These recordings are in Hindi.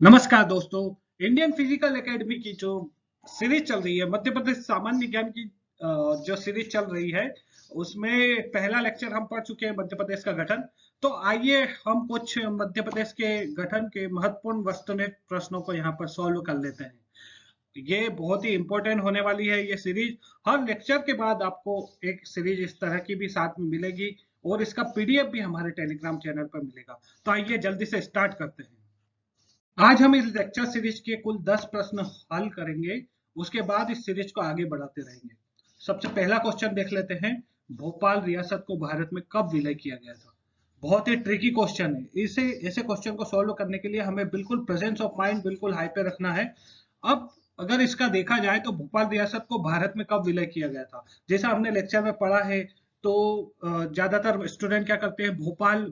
नमस्कार दोस्तों। इंडियन फिजिकल एकेडमी की जो सीरीज चल रही है, मध्य प्रदेश सामान्य ज्ञान की जो सीरीज चल रही है, उसमें पहला लेक्चर हम पढ़ चुके हैं मध्य प्रदेश का गठन। तो आइए हम कुछ मध्य प्रदेश के गठन के महत्वपूर्ण वस्तुनिष्ठ प्रश्नों को यहाँ पर सॉल्व कर लेते हैं। ये बहुत ही इंपॉर्टेंट होने वाली है ये सीरीज। हर लेक्चर के बाद आपको एक सीरीज इस तरह की भी साथ में मिलेगी और इसका पीडीएफ भी हमारे टेलीग्राम चैनल पर मिलेगा। तो आइए जल्दी से स्टार्ट करते हैं। आज हम इस लेक्चर सीरीज के कुल 10 प्रश्न हल करेंगे। उसके बाद इस सीरीज को आगे बढ़ाते रहेंगे। सबसे पहला क्वेश्चन देख लेते हैं। भोपाल रियासत को भारत में कब विलय किया गया था? बहुत ही ट्रिकी क्वेश्चन है। इसे ऐसे क्वेश्चन को सॉल्व करने के लिए हमें बिल्कुल प्रेजेंस ऑफ माइंड बिल्कुल हाई पे रखना है। अब अगर इसका देखा जाए तो भोपाल रियासत को भारत में कब विलय किया गया था, जैसा हमने लेक्चर में पढ़ा है, तो ज्यादातर स्टूडेंट क्या करते हैं, भोपाल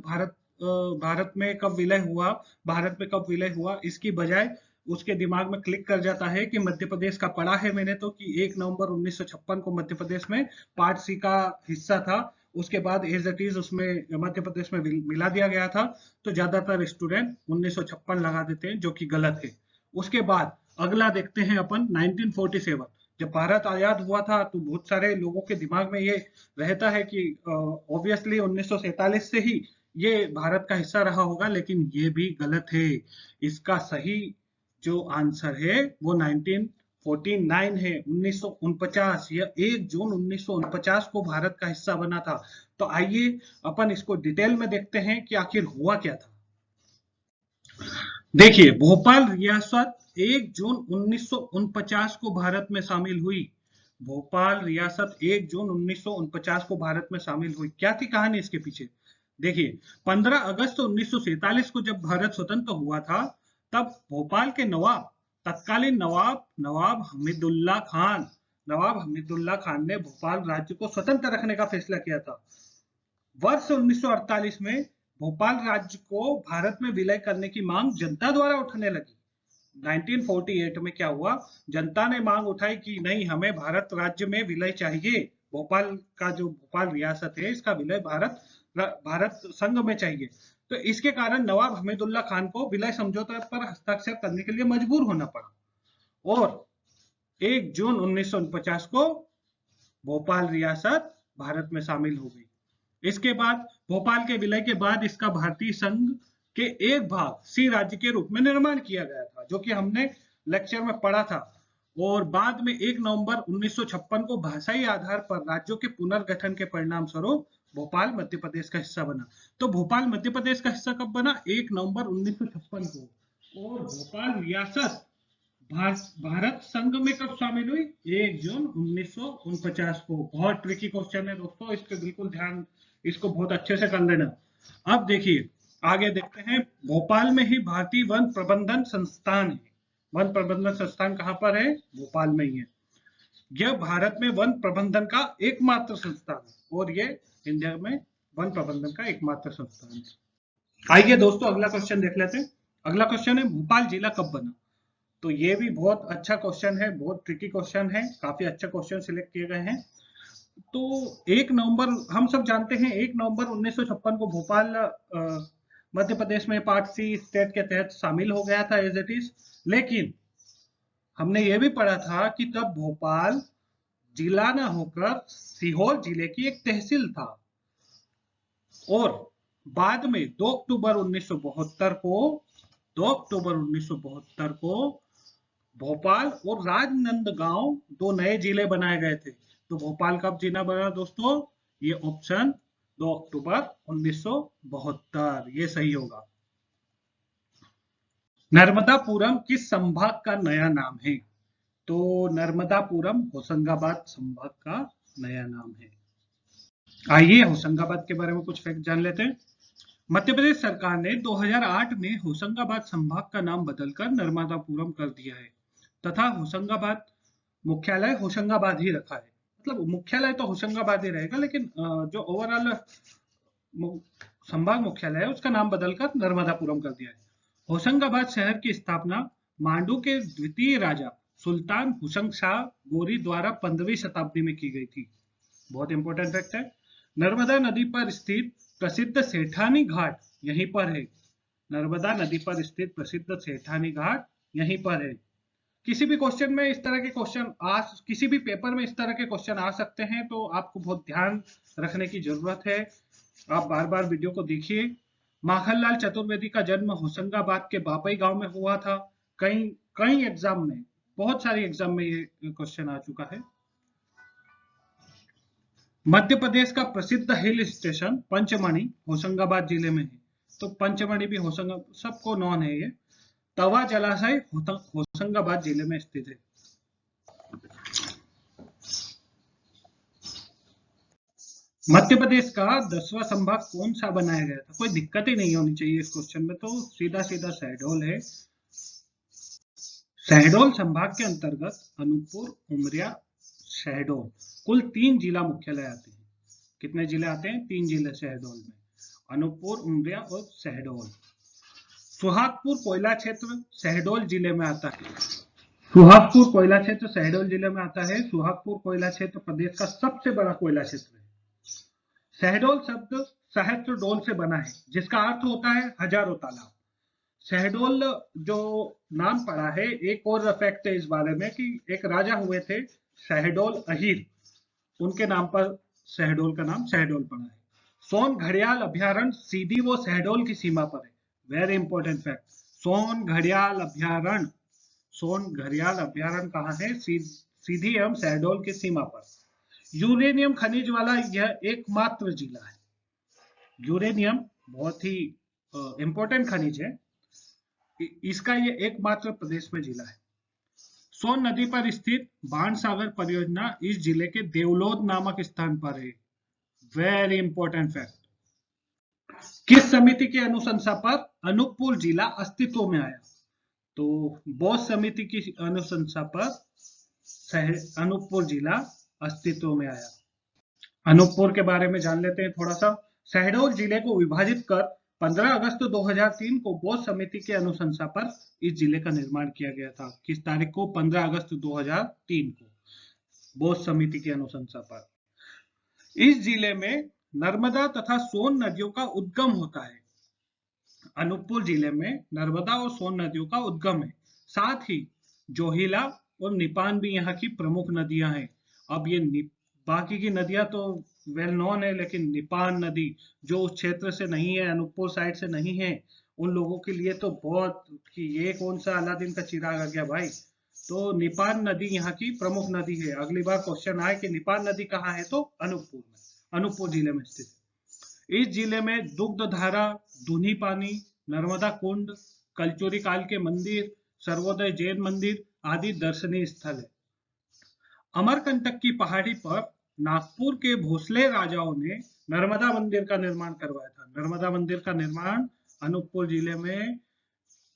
भारत में कब विलय हुआ, भारत में कब विलय हुआ, इसकी बजाय उसके दिमाग में क्लिक कर जाता है कि मध्य प्रदेश का पढ़ा है मैंने तो कि 1 नवंबर 1956 को मध्य प्रदेश में पार्ट सी का हिस्सा था। उसके बाद एज इट इज उसमें मध्य प्रदेश में मिला दिया गया था। तो ज्यादातर स्टूडेंट 1956 लगा देते हैं, जो कि गलत है। उसके बाद अगला देखते हैं अपन 1947। जब भारत आजाद हुआ था तो बहुत सारे लोगों के दिमाग में ये रहता है कि ऑब्वियसली 1947 से ही ये भारत का हिस्सा रहा होगा, लेकिन ये भी गलत है। इसका सही जो आंसर है वो 1949 है, 1949। यह 1 जून 1949 को भारत का हिस्सा बना था। तो आइए अपन इसको डिटेल में देखते हैं कि आखिर हुआ क्या था। देखिए, भोपाल रियासत 1 जून 1949 को भारत में शामिल हुई। भोपाल रियासत 1 जून 1949 को भारत में शामिल हुई। क्या थी कहानी इसके पीछे? देखिए, 15 अगस्त 1947 को जब भारत स्वतंत्र हुआ था, तब भोपाल के नवाब, तत्कालीन नवाब नवाब हमीदुल्ला खान ने भोपाल राज्य को स्वतंत्र रखने का फैसला किया था। वर्ष 1948 में भोपाल राज्य को भारत में विलय करने की मांग जनता द्वारा उठने लगी। 1948 में क्या हुआ, जनता ने मांग उठाई कि नहीं, हमें भारत राज्य में विलय चाहिए। भोपाल का जो भोपाल रियासत है, इसका विलय भारत संघ में चाहिए। तो इसके कारण नवाब हमीदुल्ला खान को विलय समझौते पर हस्ताक्षर करने के लिए मजबूर होना पड़ा और 1 जून 1949 को भोपाल रियासत भारत में शामिल हो गई। इसके बाद भोपाल के विलय के बाद इसका भारतीय संघ के एक भाग सी राज्य के रूप में निर्माण किया गया था, जो कि हमने लेक्चर में पढ़ा था। और बाद में 1 नवंबर 1956 को भाषाई आधार पर राज्यों के पुनर्गठन के परिणाम स्वरूप भोपाल मध्य प्रदेश का हिस्सा बना। तो भोपाल मध्य प्रदेश का हिस्सा कब बना? 1 नवंबर 1956 को। और भोपाल रियासत भारत संघ में कब शामिल हुई? 1 जून 1949 को। बहुत ट्रिकी क्वेश्चन है दोस्तों, इस पे बिल्कुल ध्यान, इसको बहुत अच्छे से कर लेना। अब देखिए, आगे देखते हैं। भोपाल में ही भारतीय वन प्रबंधन संस्थान है। वन प्रबंधन संस्थान कहाँ पर है? भोपाल में ही है। यह भारत में वन प्रबंधन का एकमात्र संस्थान है और ये इंडिया में वन प्रबंधन का एकमात्र संस्थान है। आइए दोस्तों अगला क्वेश्चन देख लेते हैं। अगला क्वेश्चन है, भोपाल जिला कब बना? तो ये भी बहुत अच्छा क्वेश्चन है, बहुत ट्रिकी क्वेश्चन है। काफी अच्छे क्वेश्चन सिलेक्ट किए गए हैं। तो 1 नवंबर, हम सब जानते हैं 1 नवंबर 1956 को भोपाल मध्य प्रदेश में पार्ट सी स्टेट के तहत शामिल हो गया था एज इट इज। लेकिन हमने ये भी पढ़ा था कि तब भोपाल जिला न होकर सीहोर जिले की एक तहसील था। और बाद में 2 अक्टूबर 1972 को 2 अक्टूबर 1972 को भोपाल और राजनंदगांव 2 नए जिले बनाए गए थे। तो भोपाल कब जिला बना दोस्तों? ये ऑप्शन 2 अक्टूबर 1972 ये सही होगा। नर्मदापुरम किस संभाग का नया नाम है? तो नर्मदापुरम होशंगाबाद संभाग का नया नाम है। आइए होशंगाबाद के बारे में कुछ फैक्ट जान लेते हैं। मध्य प्रदेश सरकार ने 2008 में होशंगाबाद संभाग का नाम बदलकर नर्मदापुरम कर दिया है तथा होशंगाबाद मुख्यालय होशंगाबाद ही रखा है। मतलब मुख्यालय तो होशंगाबाद ही रहेगा, लेकिन जो ओवरऑल संभाग मुख्यालय है उसका नाम बदलकर नर्मदापुरम कर दिया है। होशंगाबाद शहर की स्थापना मांडू के द्वितीय राजा सुल्तान हुसैन शाह गोरी द्वारा 15वीं शताब्दी में की गई थी। बहुत इंपॉर्टेंट फैक्ट है। नर्मदा नदी पर स्थित प्रसिद्ध सेठानी घाट यहीं पर है। नर्मदा नदी पर स्थित प्रसिद्ध सेठानी घाट यहीं पर है। किसी भी क्वेश्चन में इस तरह के क्वेश्चन किसी भी पेपर में इस तरह के क्वेश्चन आ सकते हैं, तो आपको बहुत ध्यान रखने की जरूरत है। आप बार बार वीडियो को देखिए। माखनलाल चतुर्वेदी का जन्म होशंगाबाद के बापई गांव में हुआ था। कई कई एग्जाम में, बहुत सारी एग्जाम में ये क्वेश्चन आ चुका है। मध्य प्रदेश का प्रसिद्ध हिल स्टेशन पंचमढ़ी होशंगाबाद जिले में है। तो पंचमढ़ी भी होशंगाबाद सबको नॉन है ये। तवा जलाशय होशंगाबाद जिले में स्थित है। मध्य प्रदेश का 10वां संभाग कौन सा बनाया गया था? कोई दिक्कत ही नहीं होनी चाहिए इस क्वेश्चन में, तो सीधा सीधा शहडोल है। शहडोल संभाग के अंतर्गत अनूपपुर, उमरिया, शहडोल कुल 3 जिला मुख्यालय आते हैं। कितने जिले आते हैं? 3 जिले शहडोल में, अनूपपुर, उमरिया और शहडोल। सुहागपुर कोयला क्षेत्र शहडोल जिले में आता है। सुहागपुर कोयला क्षेत्र शहडोल जिले में आता है। सुहागपुर कोयला क्षेत्र प्रदेश का सबसे बड़ा कोयला क्षेत्र है। शहडोल शब्द सहस्त्र डोल से बना है, जिसका अर्थ होता है हजारों तालाब। शहडोल जो नाम पड़ा है, एक और फैक्ट है इस बारे में कि एक राजा हुए थे शहडोल अहीर, उनके नाम पर शहडोल का नाम शहडोल पड़ा है। सोन घड़ियाल अभ्यारण्य सीधी वो शहडोल की सीमा पर है। वेरी इंपॉर्टेंट फैक्ट, सोन घड़ियाल अभ्यारण्य, सोन घड़ियाल अभ्यारण्य कहाँ है? सीधी एवं शहडोल की सीमा पर। यूरेनियम खनिज वाला यह एकमात्र जिला है। यूरेनियम बहुत ही इंपॉर्टेंट खनिज है, इसका ये एकमात्र प्रदेश में जिला है। सोन नदी पर स्थित बाणसागर परियोजना इस जिले के देवलोद नामक स्थान पर है। Very important fact. किस समिति की अनुशंसा पर अनूपपुर जिला अस्तित्व में आया? तो बोस समिति की अनुशंसा पर अनूपपुर जिला अस्तित्व में आया। अनूपपुर के बारे में जान लेते हैं थोड़ा सा। शहडोल जिले को विभाजित कर 15 अगस्त 2003 को बोस समिति के अनुशंसा पर इस जिले का निर्माण किया गया था। किस तारीख को? 15 अगस्त 2003 को बोस समिति की अनुशंसा पर। इस जिले में नर्मदा तथा सोन नदियों का उद्गम होता है। अनूपपुर जिले में नर्मदा और सोन नदियों का उद्गम है। साथ ही जोहिला और निपान भी यहाँ की प्रमुख नदियां हैं। अब ये बाकी की नदियां तो वेल नोन है, लेकिन निपान नदी जो उस क्षेत्र से नहीं है, अनूपपुर साइड से नहीं है, उन लोगों के लिए तो बहुत कि ये कौन सा अलादीन का चिराग आ गया भाई। तो निपान नदी यहाँ की प्रमुख नदी है। अगली बार क्वेश्चन आए कि निपान नदी कहाँ है, तो अनूपपुर में, अनूपपुर जिले में स्थित है। इस जिले में दुग्ध धारा, दूनी पानी, नर्मदा कुंड, कलचुरी काल के मंदिर, सर्वोदय जैन मंदिर आदि दर्शनीय स्थल है। अमरकंटक की पहाड़ी पर नागपुर के भोसले राजाओं ने नर्मदा मंदिर का निर्माण करवाया था। नर्मदा मंदिर का निर्माण अनूपपुर जिले में,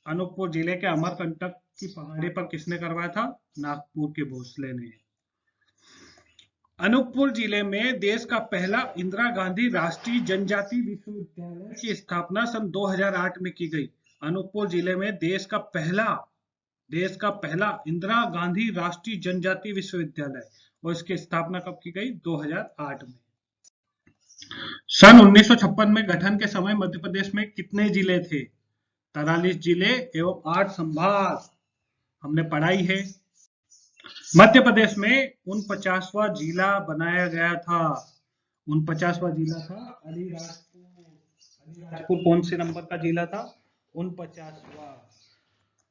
अनूपपुर जिले के अमरकंटक की पहाड़ी पर किसने करवाया था? नागपुर के भोसले ने। अनूपपुर जिले में देश का पहला इंदिरा गांधी राष्ट्रीय जनजाति विश्वविद्यालय की स्थापना सन 2008 में की गई। अनूपपुर जिले में देश का पहला इंदिरा गांधी राष्ट्रीय जनजाति विश्वविद्यालय, और इसकी स्थापना कब की गई? 2008 में। सन 1956 में गठन के समय मध्य प्रदेश में कितने जिले थे? 43 जिले एवं 8 संभाग हमने पढ़ाई है। मध्य प्रदेश में 49वां जिला बनाया गया था। 49वां जिला था अलीराजपुर। अलीराजपुर कौन से नंबर का जिला था? 49वां।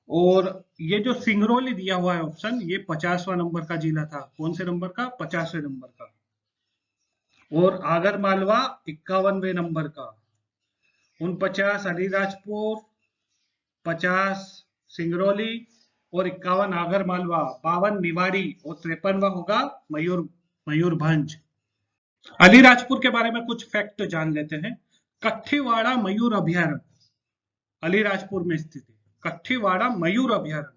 और ये जो सिंगरौली दिया हुआ है ऑप्शन, ये 50वां नंबर का जिला था। कौन से नंबर का? 50वें नंबर का। और आगर मालवा 51वें नंबर का। 49 अलीराजपुर, 50 सिंगरौली और 51 आगर मालवा, 52 निवाड़ी और 53वां होगा मयूरभंज। अलीराजपुर के बारे में कुछ फैक्ट जान लेते हैं। कठीवाड़ा मयूर अभ्यारण्य अलीराजपुर में स्थित है। कठीवाड़ा मयूर अभ्यारण्य,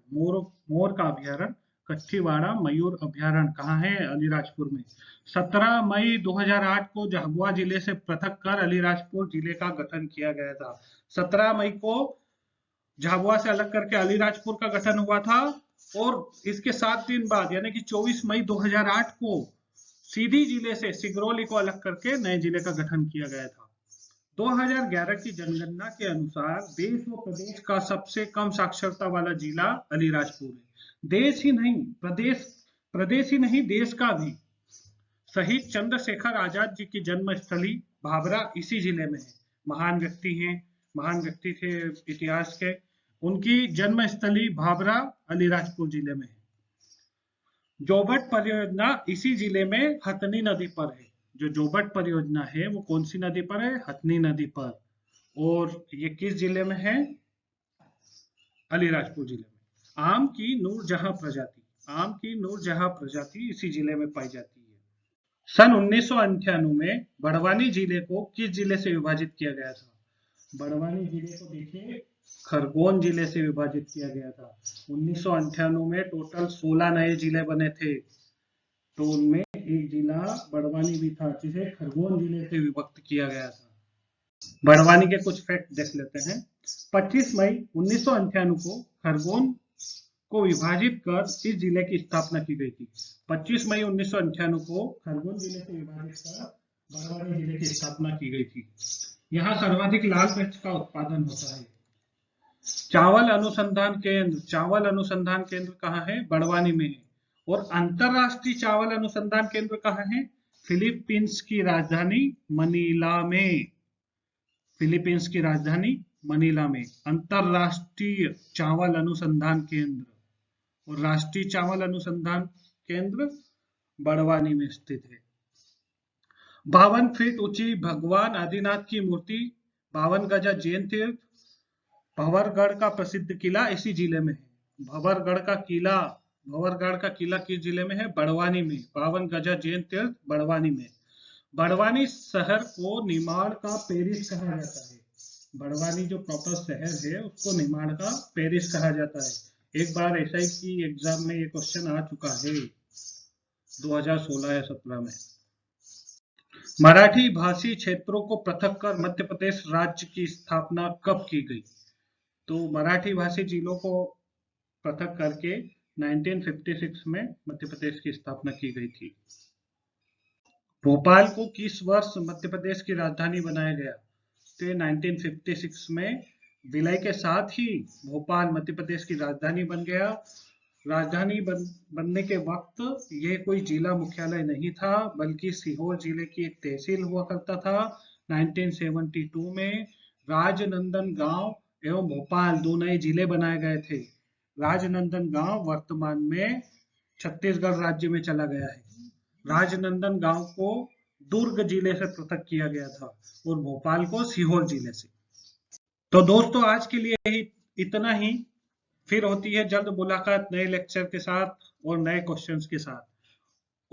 मोर का अभ्यारण्य, कठीवाड़ा मयूर अभ्यारण्य कहाँ है? अलीराजपुर में। 17 मई 2008 को झाबुआ जिले से पृथक कर अलीराजपुर जिले का गठन किया गया था। 17 मई को झाबुआ से अलग करके अलीराजपुर का गठन हुआ था, और इसके 7 दिन बाद यानी कि 24 मई 2008 को सीधी जिले से सिंगरौली को अलग करके नए जिले का गठन किया गया था। 2011 की जनगणना के अनुसार देश व प्रदेश का सबसे कम साक्षरता वाला जिला अलीराजपुर है। देश ही नहीं, प्रदेश ही नहीं, देश का भी। शहीद चंद्रशेखर आजाद जी की जन्मस्थली भाभरा इसी जिले में है। महान व्यक्ति हैं, महान व्यक्ति थे इतिहास के। उनकी जन्मस्थली भाभरा अलीराजपुर जिले में है। जोबट परियोजना इसी जिले में हथनी नदी पर है। जो जोबट परियोजना है वो कौन सी नदी पर है? हथनी नदी पर। और ये किस जिले में है? अलीराजपुर जिले में। आम की नूरजहां प्रजाति इसी जिले में पाई जाती है। सन 1998 में बड़वानी जिले को किस जिले से विभाजित किया गया था? बड़वानी जिले को देखिए खरगोन जिले से विभाजित किया गया था। 1998 में टोटल 16 नए जिले बने थे, तो उनमें एक जिला बड़वानी भी था जिसे खरगोन जिले से विभक्त किया गया था। बड़वानी के कुछ फैक्ट देख लेते हैं। 25 मई 1998 को खरगोन को विभाजित कर इस जिले की स्थापना की गई थी। 25 मई 1998 को खरगोन जिले से विभाजित कर बड़वानी जिले की स्थापना की गई थी। यहाँ सर्वाधिक लाल मिर्च का उत्पादन होता है। चावल अनुसंधान केंद्र कहाँ है? बड़वानी में है। और अंतरराष्ट्रीय चावल अनुसंधान केंद्र कहाँ है? फिलीपींस की राजधानी मनीला में। फिलीपींस की राजधानी मनीला में अंतरराष्ट्रीय चावल अनुसंधान केंद्र और राष्ट्रीय चावल अनुसंधान केंद्र बड़वानी में स्थित है। 52 फीट ऊंची भगवान आदिनाथ की मूर्ति 52 गजा जैन तीर्थ भंवरगढ़ का प्रसिद्ध किला इसी जिले में है। भंवरगढ़ का किला किस जिले में है? बड़वानी में। 52 गजा जैन तीर्थ बड़वानी में। बड़वानी शहर को निमाड़ का पेरिस कहा जाता है। बड़वानी जो प्रॉपर शहर है उसको निमाड़ का पेरिस कहा जाता है। एक बार एसआई की एग्जाम में ये क्वेश्चन आ चुका है 2016 या 17 में। मराठी भाषी क्षेत्रों को पृथक कर मध्य प्रदेश राज्य की स्थापना कब की गई? तो मराठी भाषी जिलों को पृथक करके 1956 में मध्य प्रदेश की स्थापना की गई थी। भोपाल को किस वर्ष मध्य प्रदेश की राजधानी बनाया गया? तो 1956 में विलय के साथ ही भोपाल मध्य प्रदेश की राजधानी बन गया। राजधानी बनने के वक्त ये कोई जिला मुख्यालय नहीं था, बल्कि सीहोर जिले की एक तहसील हुआ करता था। 1972 में राजनंदन गांव एवं भोपाल दो नए जिले बनाए गए थे। राजनंदन गांव वर्तमान में छत्तीसगढ़ राज्य में चला गया है। राजनंदन गांव को दुर्ग जिले से पृथक किया गया था और भोपाल को सीहोर जिले से। तो दोस्तों आज के लिए इतना ही। फिर होती है जल्द मुलाकात नए लेक्चर के साथ और नए क्वेश्चंस के साथ।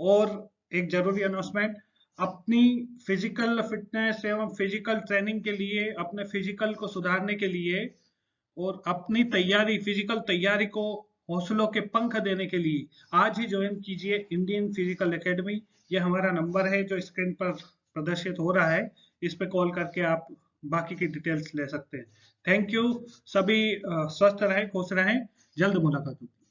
और एक जरूरी अनाउंसमेंट, अपनी फिजिकल फिटनेस एवं फिजिकल ट्रेनिंग के लिए, अपने फिजिकल को सुधारने के लिए और अपनी फिजिकल तैयारी को हौसलों के पंख देने के लिए आज ही ज्वाइन कीजिए इंडियन फिजिकल एकेडमी। ये हमारा नंबर है जो स्क्रीन पर प्रदर्शित हो रहा है। इस पे कॉल करके आप बाकी की डिटेल्स ले सकते हैं। Thank you. सभी स्वस्थ रहें, खुश रहें। जल्द मुलाकात होगी।